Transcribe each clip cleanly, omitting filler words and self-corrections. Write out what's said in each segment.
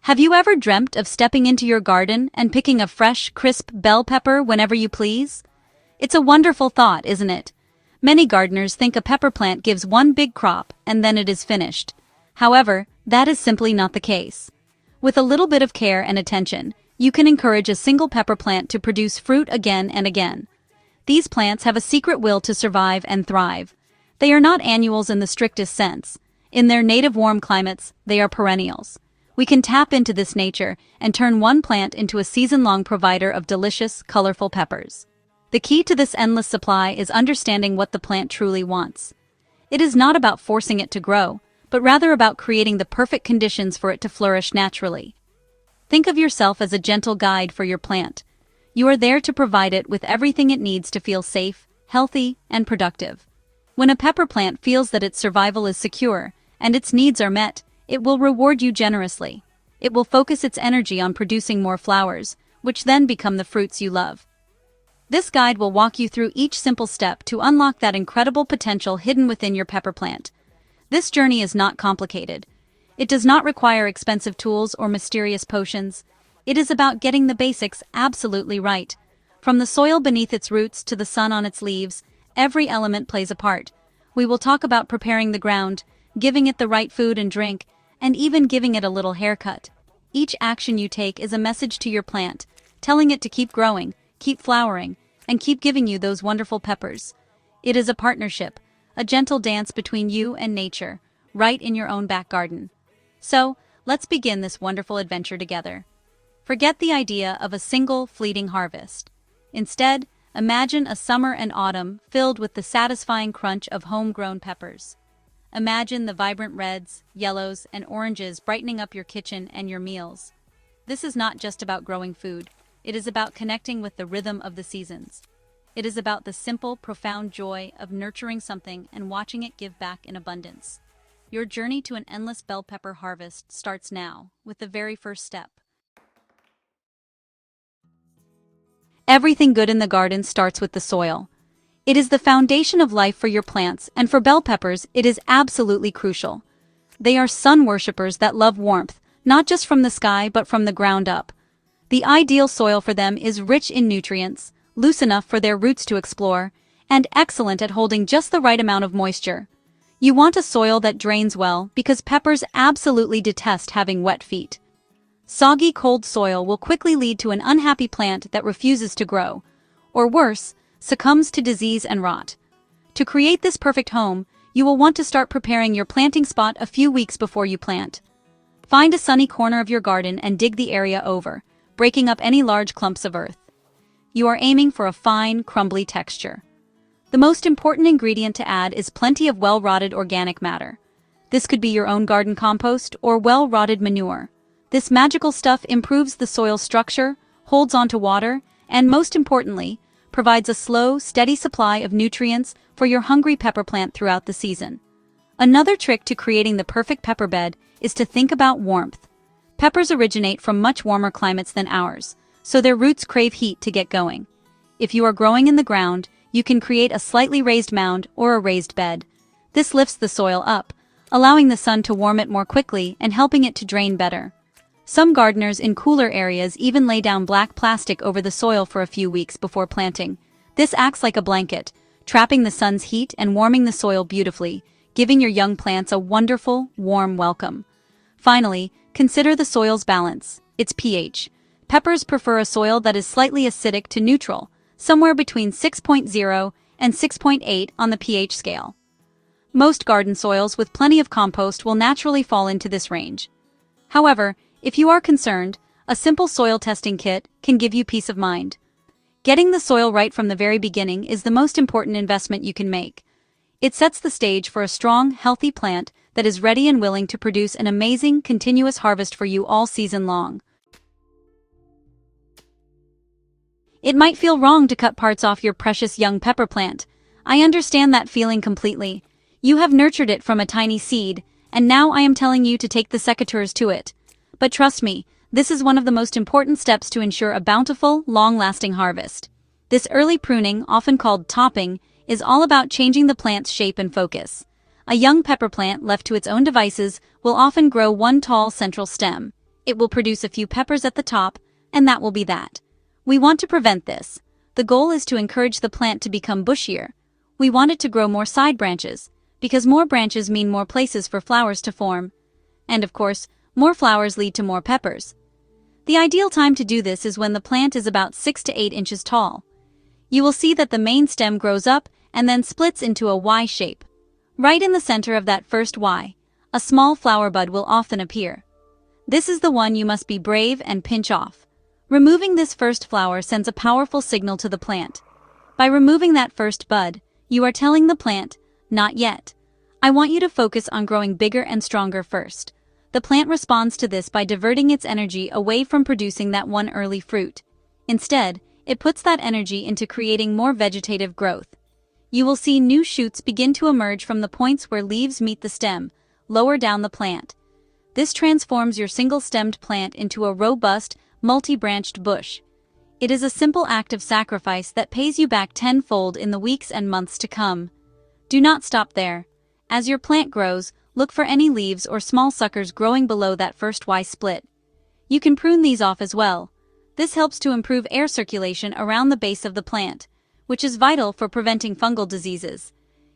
Have you ever dreamt of stepping into your garden and picking a fresh, crisp bell pepper whenever you please? It's a wonderful thought, isn't it? Many gardeners think a pepper plant gives one big crop and then it is finished. However, that is simply not the case. With a little bit of care and attention, you can encourage a single pepper plant to produce fruit again and again. These plants have a secret will to survive and thrive. They are not annuals in the strictest sense. In their native warm climates, they are perennials. We can tap into this nature and turn one plant into a season-long provider of delicious, colorful peppers. The key to this endless supply is understanding what the plant truly wants. It is not about forcing it to grow, but rather about creating the perfect conditions for it to flourish naturally. Think of yourself as a gentle guide for your plant. You are there to provide it with everything it needs to feel safe, healthy, and productive. When a pepper plant feels that its survival is secure and its needs are met, it will reward you generously. It will focus its energy on producing more flowers, which then become the fruits you love. This guide will walk you through each simple step to unlock that incredible potential hidden within your pepper plant. This journey is not complicated. It does not require expensive tools or mysterious potions. It is about getting the basics absolutely right. From the soil beneath its roots to the sun on its leaves, every element plays a part. We will talk about preparing the ground, giving it the right food and drink, and even giving it a little haircut. Each action you take is a message to your plant, telling it to keep growing, keep flowering, and keep giving you those wonderful peppers. It is a partnership, a gentle dance between you and nature, right in your own back garden. So, let's begin this wonderful adventure together. Forget the idea of a single, fleeting harvest. Instead, imagine a summer and autumn filled with the satisfying crunch of homegrown peppers. Imagine the vibrant reds, yellows, and oranges brightening up your kitchen and your meals. This is not just about growing food. It is about connecting with the rhythm of the seasons. It is about the simple, profound joy of nurturing something and watching it give back in abundance. Your journey to an endless bell pepper harvest starts now, with the very first step. Everything good in the garden starts with the soil. It is the foundation of life for your plants, and for bell peppers, it is absolutely crucial. They are sun worshippers that love warmth, not just from the sky but from the ground up. The ideal soil for them is rich in nutrients, loose enough for their roots to explore, and excellent at holding just the right amount of moisture. You want a soil that drains well because peppers absolutely detest having wet feet. Soggy, cold soil will quickly lead to an unhappy plant that refuses to grow, or worse, succumbs to disease and rot. To create this perfect home, you will want to start preparing your planting spot a few weeks before you plant. Find a sunny corner of your garden and dig the area over, breaking up any large clumps of earth. You are aiming for a fine, crumbly texture. The most important ingredient to add is plenty of well-rotted organic matter. This could be your own garden compost or well-rotted manure. This magical stuff improves the soil structure, holds onto water, and most importantly, provides a slow, steady supply of nutrients for your hungry pepper plant throughout the season. Another trick to creating the perfect pepper bed is to think about warmth. Peppers originate from much warmer climates than ours, so their roots crave heat to get going. If you are growing in the ground, you can create a slightly raised mound or a raised bed. This lifts the soil up, allowing the sun to warm it more quickly and helping it to drain better. Some gardeners in cooler areas even lay down black plastic over the soil for a few weeks before planting. This acts like a blanket, trapping the sun's heat and warming the soil beautifully, giving your young plants a wonderful, warm welcome. Finally, consider the soil's balance, its pH. Peppers prefer a soil that is slightly acidic to neutral, somewhere between 6.0 and 6.8 on the pH scale. Most garden soils with plenty of compost will naturally fall into this range. However, if you are concerned, a simple soil testing kit can give you peace of mind. Getting the soil right from the very beginning is the most important investment you can make. It sets the stage for a strong, healthy plant that is ready and willing to produce an amazing, continuous harvest for you all season long. It might feel wrong to cut parts off your precious young pepper plant. I understand that feeling completely. You have nurtured it from a tiny seed, and now I am telling you to take the secateurs to it. But trust me, this is one of the most important steps to ensure a bountiful, long-lasting harvest. This early pruning, often called topping, is all about changing the plant's shape and focus. A young pepper plant left to its own devices will often grow one tall central stem. It will produce a few peppers at the top, and that will be that. We want to prevent this. The goal is to encourage the plant to become bushier. We want it to grow more side branches, because more branches mean more places for flowers to form. And of course, more flowers lead to more peppers. The ideal time to do this is when the plant is about 6 to 8 inches tall. You will see that the main stem grows up and then splits into a Y shape. Right in the center of that first Y, a small flower bud will often appear. This is the one you must be brave and pinch off. Removing this first flower sends a powerful signal to the plant. By removing that first bud, you are telling the plant, not yet. I want you to focus on growing bigger and stronger first. The plant responds to this by diverting its energy away from producing that one early fruit. Instead, it puts that energy into creating more vegetative growth. You will see new shoots begin to emerge from the points where leaves meet the stem, lower down the plant. This transforms your single-stemmed plant into a robust, multi-branched bush. It is a simple act of sacrifice that pays you back tenfold in the weeks and months to come. Do not stop there. As your plant grows, look for any leaves or small suckers growing below that first Y split. You can prune these off as well. This helps to improve air circulation around the base of the plant, which is vital for preventing fungal diseases.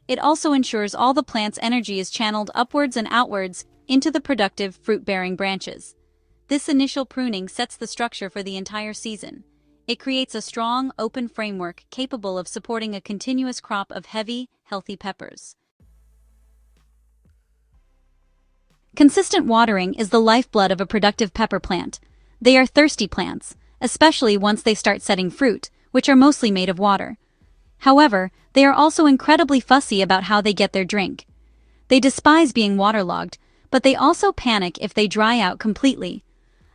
It also ensures all the plant's energy is channeled upwards and outwards into the productive fruit-bearing branches. This initial pruning sets the structure for the entire season. It creates a strong, open framework capable of supporting a continuous crop of heavy, healthy peppers. Consistent watering is the lifeblood of a productive pepper plant. They are thirsty plants, especially once they start setting fruit, which are mostly made of water. However, they are also incredibly fussy about how they get their drink. They despise being waterlogged, but they also panic if they dry out completely.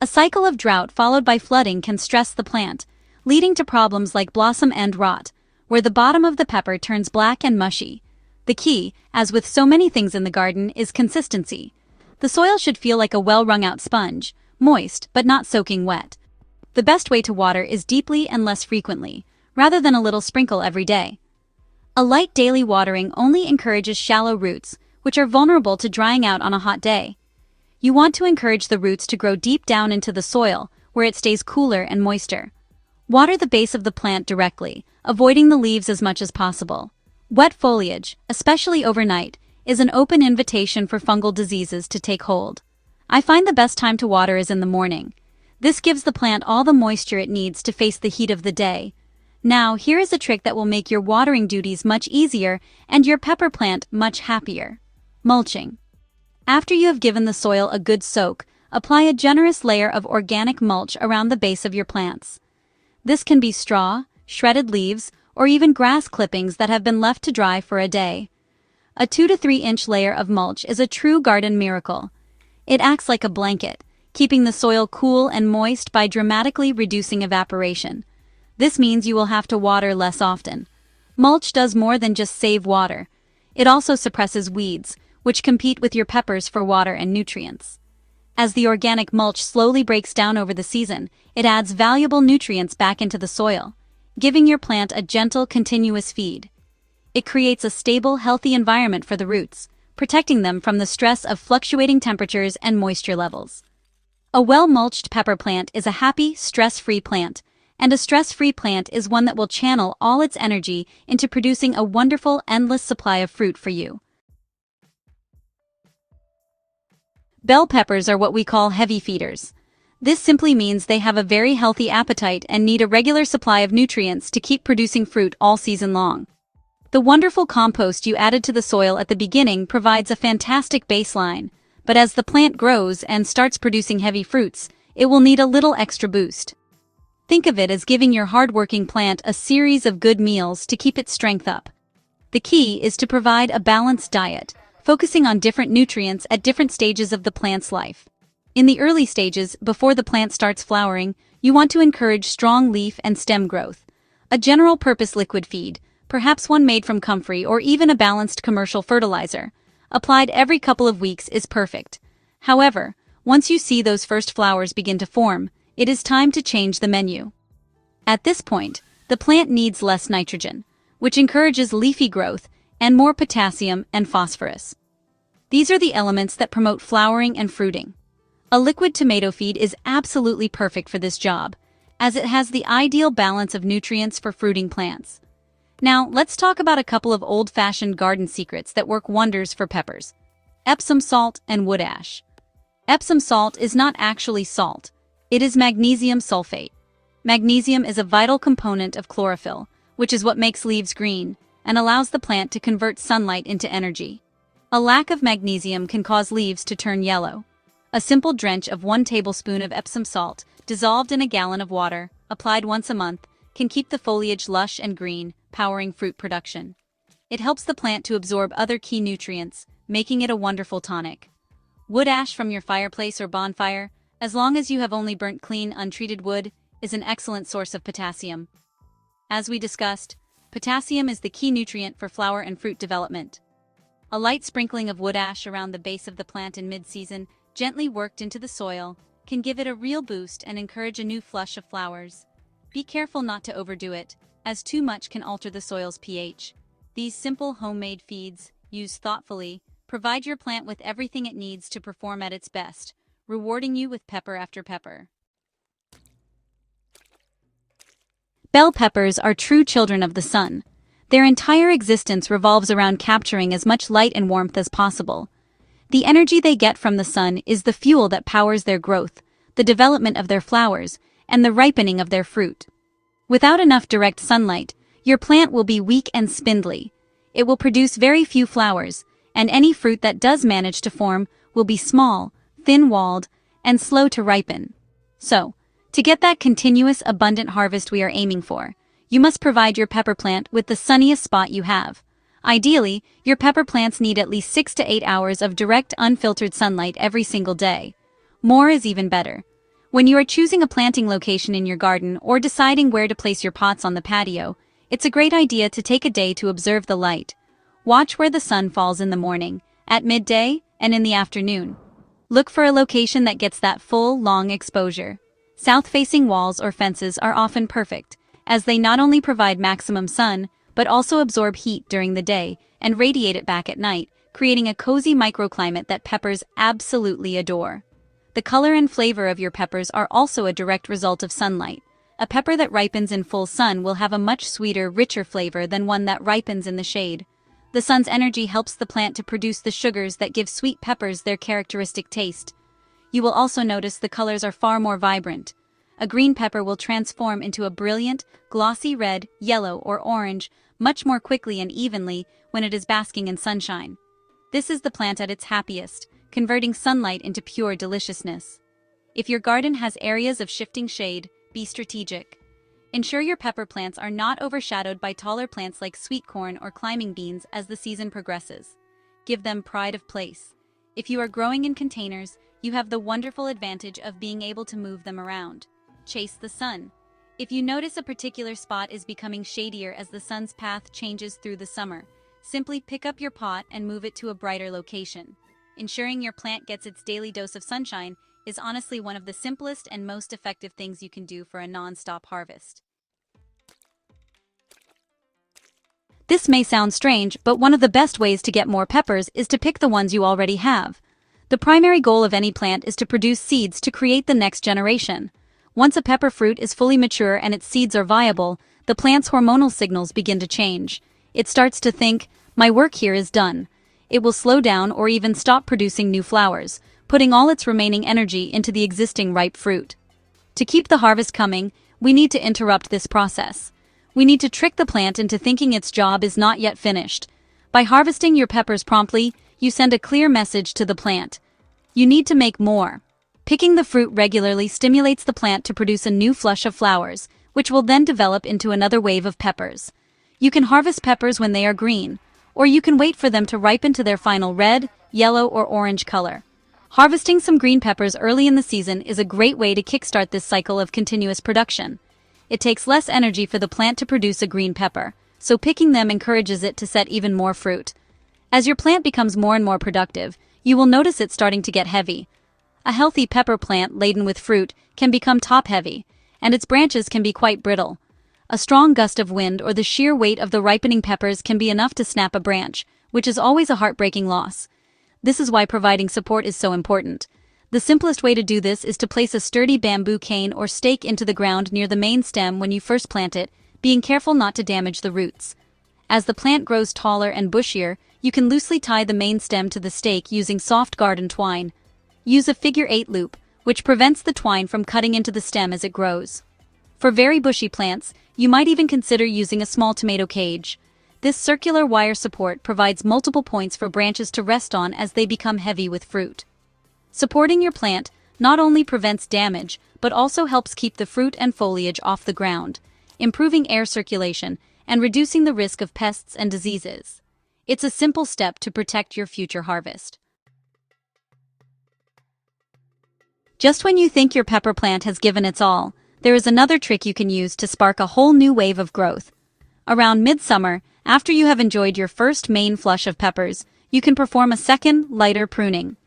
A cycle of drought followed by flooding can stress the plant, leading to problems like blossom end rot, where the bottom of the pepper turns black and mushy. The key, as with so many things in the garden, is consistency. The soil should feel like a well-wrung-out sponge, moist but not soaking wet. The best way to water is deeply and less frequently, rather than a little sprinkle every day. A light daily watering only encourages shallow roots, which are vulnerable to drying out on a hot day. You want to encourage the roots to grow deep down into the soil, where it stays cooler and moister. Water the base of the plant directly, avoiding the leaves as much as possible. Wet foliage, especially overnight, is an open invitation for fungal diseases to take hold. I find the best time to water is in the morning. This gives the plant all the moisture it needs to face the heat of the day. Now, here is a trick that will make your watering duties much easier and your pepper plant much happier. Mulching. After you have given the soil a good soak, apply a generous layer of organic mulch around the base of your plants. This can be straw, shredded leaves, or even grass clippings that have been left to dry for a day. A 2 to 3 inch layer of mulch is a true garden miracle. It acts like a blanket, keeping the soil cool and moist by dramatically reducing evaporation. This means you will have to water less often. Mulch does more than just save water. It also suppresses weeds, which compete with your peppers for water and nutrients. As the organic mulch slowly breaks down over the season, it adds valuable nutrients back into the soil, giving your plant a gentle, continuous feed. It creates a stable, healthy environment for the roots, protecting them from the stress of fluctuating temperatures and moisture levels. A well-mulched pepper plant is a happy, stress-free plant, and a stress-free plant is one that will channel all its energy into producing a wonderful, endless supply of fruit for you. Bell peppers are what we call heavy feeders. This simply means they have a very healthy appetite and need a regular supply of nutrients to keep producing fruit all season long. The wonderful compost you added to the soil at the beginning provides a fantastic baseline, but as the plant grows and starts producing heavy fruits, it will need a little extra boost. Think of it as giving your hard-working plant a series of good meals to keep its strength up. The key is to provide a balanced diet, focusing on different nutrients at different stages of the plant's life. In the early stages, before the plant starts flowering, you want to encourage strong leaf and stem growth. A general-purpose liquid feed, perhaps one made from comfrey or even a balanced commercial fertilizer, applied every couple of weeks is perfect. However, once you see those first flowers begin to form, it is time to change the menu. At this point, the plant needs less nitrogen, which encourages leafy growth, and more potassium and phosphorus. These are the elements that promote flowering and fruiting. A liquid tomato feed is absolutely perfect for this job, as it has the ideal balance of nutrients for fruiting plants. Now, let's talk about a couple of old-fashioned garden secrets that work wonders for peppers. Epsom salt and wood ash. Epsom salt is not actually salt. It is magnesium sulfate. Magnesium is a vital component of chlorophyll, which is what makes leaves green and allows the plant to convert sunlight into energy. A lack of magnesium can cause leaves to turn yellow. A simple drench of 1 tablespoon of Epsom salt, dissolved in a gallon of water, applied once a month, can keep the foliage lush and green, powering fruit production. It helps the plant to absorb other key nutrients, making it a wonderful tonic. Wood ash from your fireplace or bonfire, as long as you have only burnt clean, untreated wood, is an excellent source of potassium. As we discussed, potassium is the key nutrient for flower and fruit development. A light sprinkling of wood ash around the base of the plant in mid-season, gently worked into the soil, can give it a real boost and encourage a new flush of flowers. Be careful not to overdo it, as too much can alter the soil's pH. These simple homemade feeds, used thoughtfully, provide your plant with everything it needs to perform at its best, rewarding you with pepper after pepper. Bell peppers are true children of the sun. Their entire existence revolves around capturing as much light and warmth as possible. The energy they get from the sun is the fuel that powers their growth, the development of their flowers, and the ripening of their fruit. Without enough direct sunlight, your plant will be weak and spindly. It will produce very few flowers, and any fruit that does manage to form will be small, thin-walled, and slow to ripen. So, to get that continuous, abundant harvest we are aiming for, you must provide your pepper plant with the sunniest spot you have. Ideally, your pepper plants need at least 6 to 8 hours of direct, unfiltered sunlight every single day. More is even better. When you are choosing a planting location in your garden or deciding where to place your pots on the patio, it's a great idea to take a day to observe the light. Watch where the sun falls in the morning, at midday, and in the afternoon. Look for a location that gets that full, long exposure. South-facing walls or fences are often perfect, as they not only provide maximum sun, but also absorb heat during the day and radiate it back at night, creating a cozy microclimate that peppers absolutely adore. The color and flavor of your peppers are also a direct result of sunlight. A pepper that ripens in full sun will have a much sweeter, richer flavor than one that ripens in the shade. The sun's energy helps the plant to produce the sugars that give sweet peppers their characteristic taste. You will also notice the colors are far more vibrant. A green pepper will transform into a brilliant, glossy red, yellow, or orange much more quickly and evenly when it is basking in sunshine. This is the plant at its happiest, converting sunlight into pure deliciousness. If your garden has areas of shifting shade, be strategic. Ensure your pepper plants are not overshadowed by taller plants like sweet corn or climbing beans as the season progresses. Give them pride of place. If you are growing in containers, you have the wonderful advantage of being able to move them around. Chase the sun. If you notice a particular spot is becoming shadier as the sun's path changes through the summer, simply pick up your pot and move it to a brighter location. Ensuring your plant gets its daily dose of sunshine is honestly one of the simplest and most effective things you can do for a non-stop harvest. This may sound strange, but one of the best ways to get more peppers is to pick the ones you already have. The primary goal of any plant is to produce seeds to create the next generation. Once a pepper fruit is fully mature and its seeds are viable, the plant's hormonal signals begin to change. It starts to think, "My work here is done." It will slow down or even stop producing new flowers, putting all its remaining energy into the existing ripe fruit. To keep the harvest coming, we need to interrupt this process. We need to trick the plant into thinking its job is not yet finished. By harvesting your peppers promptly, you send a clear message to the plant. You need to make more. Picking the fruit regularly stimulates the plant to produce a new flush of flowers, which will then develop into another wave of peppers. You can harvest peppers when they are green, or you can wait for them to ripen to their final red, yellow, or orange color. Harvesting some green peppers early in the season is a great way to kickstart this cycle of continuous production. It takes less energy for the plant to produce a green pepper, so picking them encourages it to set even more fruit. As your plant becomes more and more productive, you will notice it starting to get heavy. A healthy pepper plant laden with fruit can become top-heavy, and its branches can be quite brittle. A strong gust of wind or the sheer weight of the ripening peppers can be enough to snap a branch, which is always a heartbreaking loss. This is why providing support is so important. The simplest way to do this is to place a sturdy bamboo cane or stake into the ground near the main stem when you first plant it, being careful not to damage the roots. As the plant grows taller and bushier, you can loosely tie the main stem to the stake using soft garden twine. Use a figure-8 loop, which prevents the twine from cutting into the stem as it grows. For very bushy plants, you might even consider using a small tomato cage. This circular wire support provides multiple points for branches to rest on as they become heavy with fruit. Supporting your plant not only prevents damage, but also helps keep the fruit and foliage off the ground, improving air circulation and reducing the risk of pests and diseases. It's a simple step to protect your future harvest. Just when you think your pepper plant has given its all, there is another trick you can use to spark a whole new wave of growth. Around midsummer, after you have enjoyed your first main flush of peppers, you can perform a second, lighter pruning.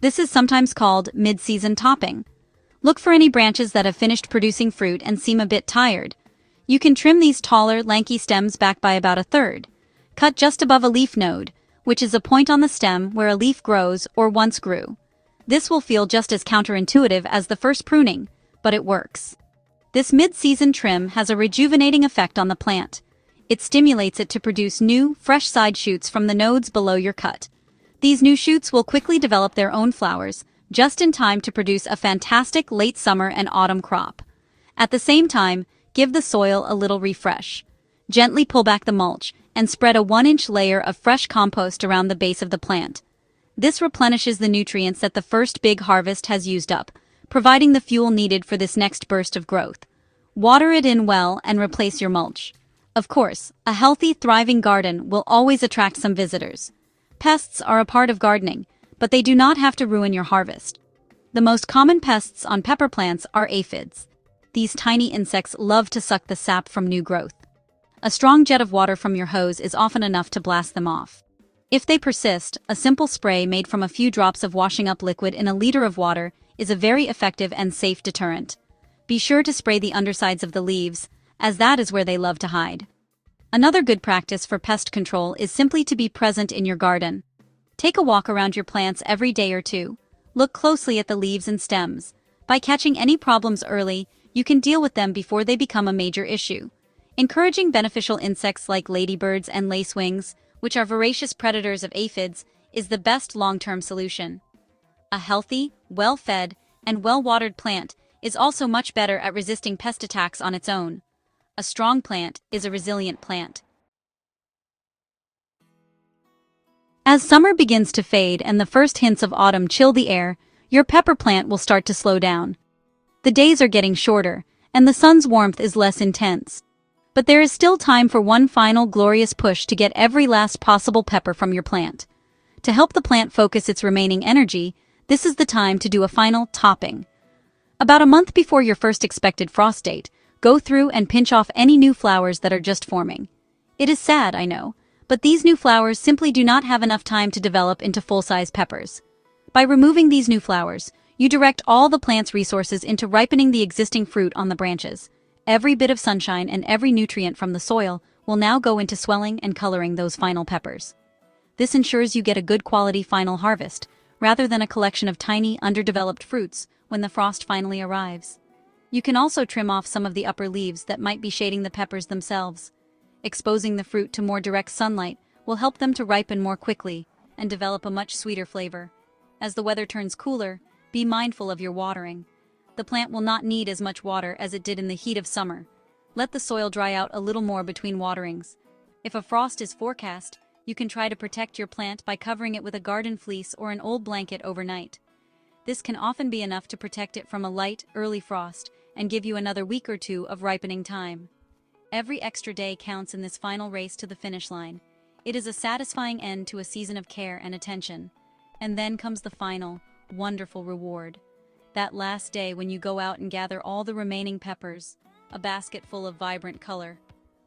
This is sometimes called mid-season topping. Look for any branches that have finished producing fruit and seem a bit tired. You can trim these taller, lanky stems back by about a third. Cut just above a leaf node, which is a point on the stem where a leaf grows or once grew. This will feel just as counterintuitive as the first pruning, but it works. This mid-season trim has a rejuvenating effect on the plant. It stimulates it to produce new, fresh side shoots from the nodes below your cut. These new shoots will quickly develop their own flowers, just in time to produce a fantastic late summer and autumn crop. At the same time, give the soil a little refresh. Gently pull back the mulch and spread a 1-inch layer of fresh compost around the base of the plant. This replenishes the nutrients that the first big harvest has used up, providing the fuel needed for this next burst of growth. Water it in well and replace your mulch. Of course, a healthy, thriving garden will always attract some visitors. Pests are a part of gardening, but they do not have to ruin your harvest. The most common pests on pepper plants are aphids. These tiny insects love to suck the sap from new growth. A strong jet of water from your hose is often enough to blast them off. If they persist, a simple spray made from a few drops of washing up liquid in a liter of water is a very effective and safe deterrent. Be sure to spray the undersides of the leaves, as that is where they love to hide. Another good practice for pest control is simply to be present in your garden. Take a walk around your plants every day or two. Look closely at the leaves and stems. By catching any problems early, you can deal with them before they become a major issue. Encouraging beneficial insects like ladybirds and lacewings, which are voracious predators of aphids, is the best long-term solution. A healthy, well-fed, and well-watered plant is also much better at resisting pest attacks on its own. A strong plant is a resilient plant. As summer begins to fade and the first hints of autumn chill the air, your pepper plant will start to slow down. The days are getting shorter, and the sun's warmth is less intense. But there is still time for one final glorious push to get every last possible pepper from your plant. To help the plant focus its remaining energy, this is the time to do a final topping. About a month before your first expected frost date, go through and pinch off any new flowers that are just forming. It is sad, I know, but these new flowers simply do not have enough time to develop into full-size peppers. By removing these new flowers, you direct all the plant's resources into ripening the existing fruit on the branches. Every bit of sunshine and every nutrient from the soil will now go into swelling and coloring those final peppers. This ensures you get a good quality final harvest, rather than a collection of tiny, underdeveloped fruits when the frost finally arrives. You can also trim off some of the upper leaves that might be shading the peppers themselves. Exposing the fruit to more direct sunlight will help them to ripen more quickly and develop a much sweeter flavor. As the weather turns cooler, be mindful of your watering. The plant will not need as much water as it did in the heat of summer. Let the soil dry out a little more between waterings. If a frost is forecast, you can try to protect your plant by covering it with a garden fleece or an old blanket overnight. This can often be enough to protect it from a light, early frost and give you another week or two of ripening time. Every extra day counts in this final race to the finish line. It is a satisfying end to a season of care and attention. And then comes the final, wonderful reward. That last day when you go out and gather all the remaining peppers, a basket full of vibrant color.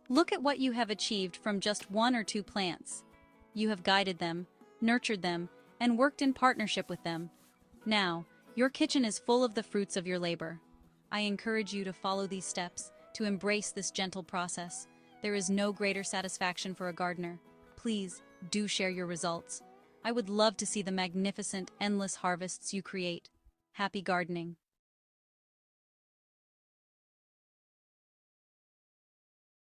Look at what you have achieved from just 1 or 2 plants. You have guided them, nurtured them, and worked in partnership with them. Now, your kitchen is full of the fruits of your labor. I encourage you to follow these steps, to embrace this gentle process. There is no greater satisfaction for a gardener. Please, do share your results. I would love to see the magnificent, endless harvests you create. Happy gardening.